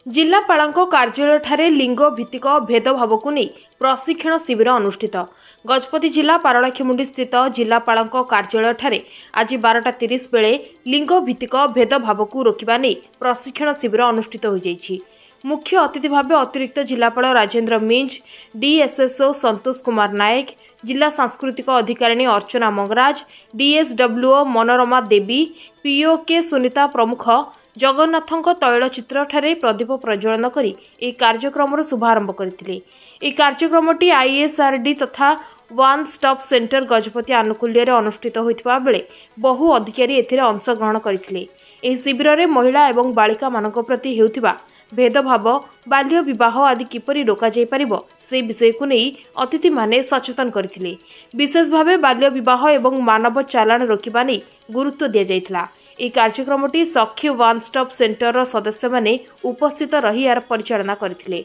जिलापालଙ୍କ कार्यालय लिंग भित्तिक भेदभाव को नहीं प्रशिक्षण शिविर अनुष्ठित। गजपति जिला पारलाखेमुंडी स्थित जिलापालଙ୍କ कार्यालय आज 12:30 बेले लिंग भित्तिक भेदभाव को रोकवा नहीं प्रशिक्षण शिविर अनुष्ठित हो जाइछि। मुख्य अतिथि भाव अतिरिक्त जिलापाल राजेंद्र मिंज, डीएसएसओ संतोष कुमार नायक, जिला सांस्कृतिक अधिकारिणी अर्चना मंगराज, डीएसडब्ल्यूओ मनोरमा देवी, पीओ के सुनीता प्रमुख जगन्नाथଙ୍କ तैलचित्र ठारे प्रदीप प्रज्वलन करी ए कार्यक्रम शुभारंभ करथिले। ए कार्यक्रमटी आईएसआरडी तथा वन स्टॉप सेंटर गजपति आनुकूल्य अनुष्ठित होइथिबा बेले बहु अधिकारी एथिरे अंशग्रहण करथिले। ए शिविर में महिला एवं बालिका मानक प्रति हेउथिबा भेदभाव, बाल्य विवाह आदि किपरि रोका जाय परिबो से विषय को नहीं अतिथि माने सचेतन करथिले। विशेष भावे बाल्य विवाह एवं मानव चालान रोकिबा नै गुरुत्व दिया जायथिला। ए कार्यक्रमटी सखी वन स्टॉप सेंटर सदस्य माने उपस्थित रही यार परिचालना करथिले।